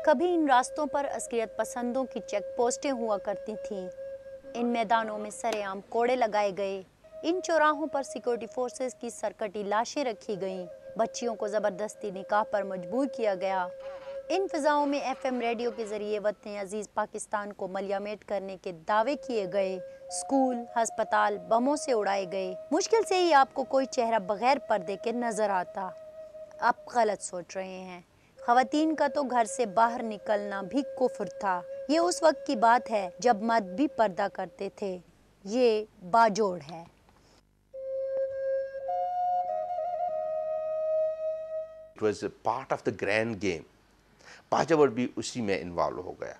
کبھی ان راستوں پر عسکریت پسندوں کی چیک پوسٹیں ہوا کرتی تھیں، ان میدانوں میں سر عام کوڑے لگائے گئے، ان چوراہوں پر سیکورٹی فورسز کی سرکٹی لاشیں رکھی گئیں، بچیوں کو زبردستی نکاح پر مجبور کیا گیا، ان فضاؤں میں ایف ایم ریڈیو کے ذریعے وطن عزیز پاکستان کو ملیامیٹ کرنے کے دعوے کیے گئے، سکول، ہسپتال بموں سے اڑائے گئے۔ مشکل سے ہی آپ کو کوئی چہرہ بغیر پردے کے نظر آتا۔ آپ غلط سوچ رہے ہیں، خواتین کا تو گھر سے باہر نکلنا بھی کفر تھا۔ یہ اس وقت کی بات ہے جب مرد بھی پردہ کرتے تھے۔ یہ باجوڑ ہے۔ It was a part of the grand game. Bajaur بھی اسی میں انوالو ہو گیا۔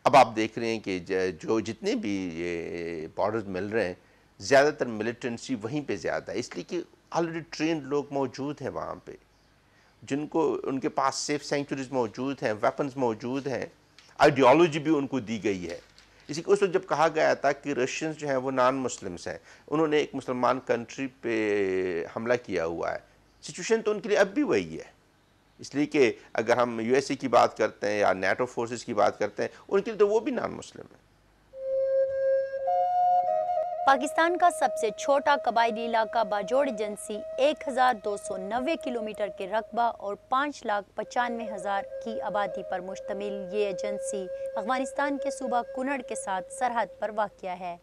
اب آپ دیکھ رہے ہیں کہ جو جتنے بھی یہ بارڈرز مل رہے ہیں، زیادہ تر ملیٹنسی وہیں پہ زیادہ ہے، اس لیے کہ آلریڈی ٹرینڈ لوگ موجود ہیں وہاں پہ، جن کو ان کے پاس سیف سینکچوریز موجود ہیں، ویپنز موجود ہیں، آئیڈیالوجی بھی ان کو دی گئی ہے۔ اسی کو اس وقت جب کہا گیا تھا کہ رشینز جو ہیں وہ نان مسلمس ہیں، انہوں نے ایک مسلمان کنٹری پہ حملہ کیا ہوا ہے، سچویشن تو ان کے لیے اب بھی وہی ہے، اس لیے کہ اگر ہم یو ایس اے کی بات کرتے ہیں یا نیٹو فورسز کی بات کرتے ہیں، ان کے لیے تو وہ بھی نان مسلم ہیں۔ پاکستان کا سب سے چھوٹا قبائلی علاقہ باجوڑ ایجنسی 1290 کلومیٹر کے رقبہ اور 5,95,000 کی آبادی پر مشتمل یہ ایجنسی افغانستان کے صوبہ کنڑ کے ساتھ سرحد پر واقع ہے۔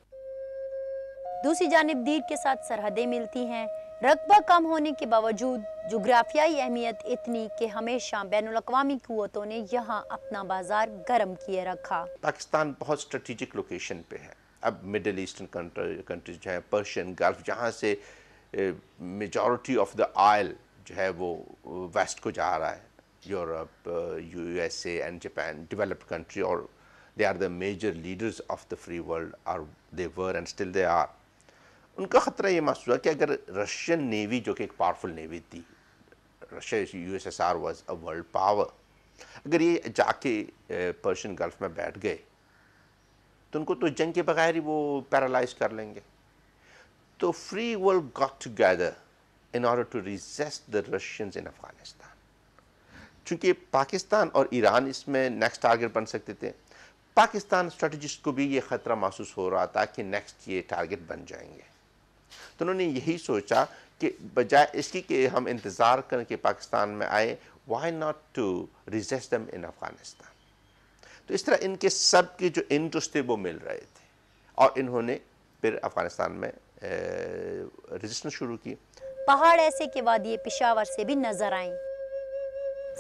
دوسری جانب دیر کے ساتھ سرحدیں ملتی ہیں۔ رقبہ کم ہونے کے باوجود جغرافیائی اہمیت اتنی کہ ہمیشہ بین الاقوامی قوتوں نے یہاں اپنا بازار گرم کیے رکھا۔ پاکستان بہت اسٹریٹجک لوکیشن پہ ہے۔ اب مڈل ایسٹرن کنٹریز جو ہیں، پرشین گلف، جہاں سے میجورٹی آف دا آئل جو ہے وہ ویسٹ کو جا رہا ہے، Europe, U S A and Japan, developed country, اور they are the major leaders of the free world, اور they were and still they are. ان کا خطرہ یہ محسوس ہوا کہ اگر رشین نیوی، جو کہ ایک پاورفل نیوی تھی، Russia U S S R was a world power, اگر یہ جا کے پرشین گلف میں بیٹھ گئے تو ان کو تو جنگ کے بغیر ہی وہ پیرالائز کر لیں گے۔ تو free world got together in order to resist the Russians in Afghanistan. چونکہ پاکستان اور ایران اس میں نیکسٹ ٹارگٹ بن سکتے تھے، پاکستان اسٹریٹجسٹ کو بھی یہ خطرہ محسوس ہو رہا تھا کہ نیکسٹ یہ ٹارگٹ بن جائیں گے، تو انہوں نے یہی سوچا کہ بجائے اس کی کہ ہم انتظار کریں کہ پاکستان میں آئے، وائی ناٹ ٹو ریزسٹ دم ان افغانستان۔ تو اس طرح ان کے سب کے جو انٹرسٹ تھے وہ مل رہے تھے، اور انہوں نے پھر افغانستان میں ریزسٹنس شروع کی۔ پہاڑ ایسے کہ وادی پشاور سے بھی نظر آئیں۔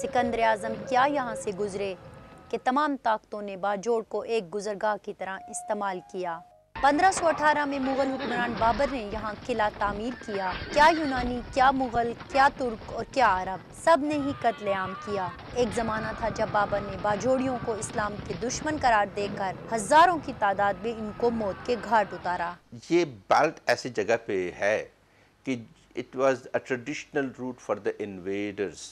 سکندر اعظم کیا یہاں سے گزرے کہ تمام طاقتوں نے باجوڑ کو ایک گزرگاہ کی طرح استعمال کیا۔ 1518 میں مغل حکمران بابر نے یہاں قلعہ تعمیر کیا۔ کیا یونانی، کیا مغل، کیا ترک اور کیا عرب، سب نے ہی قتل عام کیا۔ ایک زمانہ تھا جب بابر نے باجوڑیوں کو اسلام کے دشمن قرار دے کر ہزاروں کی تعداد میں ان کو موت کے گھاٹ اتارا۔ یہ بیلٹ ایسی جگہ پہ ہے کہ it was a traditional route for the invaders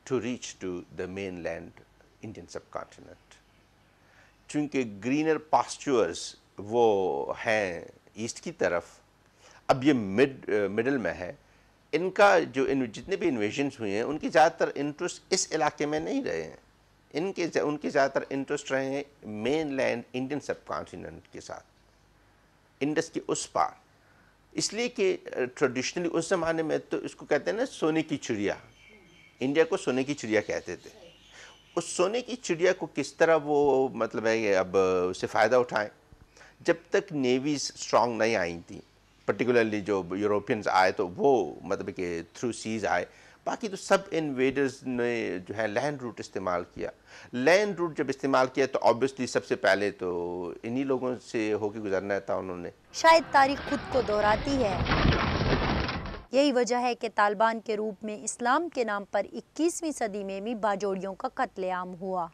to reach to the mainland Indian subcontinent. چونکہ گرینر پاسچورز وہ ہیں ایسٹ کی طرف، اب یہ مڈل میں ہے، ان کا جو جتنے بھی انویژنز ہوئے ہیں ان کی زیادہ تر انٹرسٹ اس علاقے میں نہیں رہے ہیں، ان کے زیادہ تر انٹرسٹ رہے ہیں مین لینڈ انڈین سب کانٹیننٹ کے ساتھ، انڈس کے اس پار۔ اس لیے کہ ٹریڈیشنلی اس زمانے میں تو اس کو کہتے ہیں نا سونے کی چڑیا، انڈیا کو سونے کی چڑیا کہتے تھے۔ اس سونے کی چڑیا کو کس طرح وہ مطلب ہے کہ اب اس سے فائدہ اٹھائیں، جب تک نیویز اسٹرانگ نہیں آئی تھیں، پرٹیکولرلی جو یوروپینز آئے تو وہ مطلب کہ تھرو سیز آئے، باقی تو سب انویڈرز نے جو ہے لینڈ روٹ استعمال کیا۔ لینڈ روٹ جب استعمال کیا تو آبویسلی سب سے پہلے تو انہی لوگوں سے ہو کے گزرنا تھا انہوں نے۔ شاید تاریخ خود کو دہراتی ہے، یہی وجہ ہے کہ طالبان کے روپ میں اسلام کے نام پر 21ویں صدی میں بھی باجوڑیوں کا قتل عام ہوا۔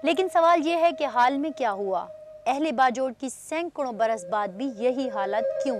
لیکن سوال یہ ہے کہ حال میں کیا ہوا؟ اہل باجوڑ کی سینکڑوں برس بعد بھی یہی حالت کیوں؟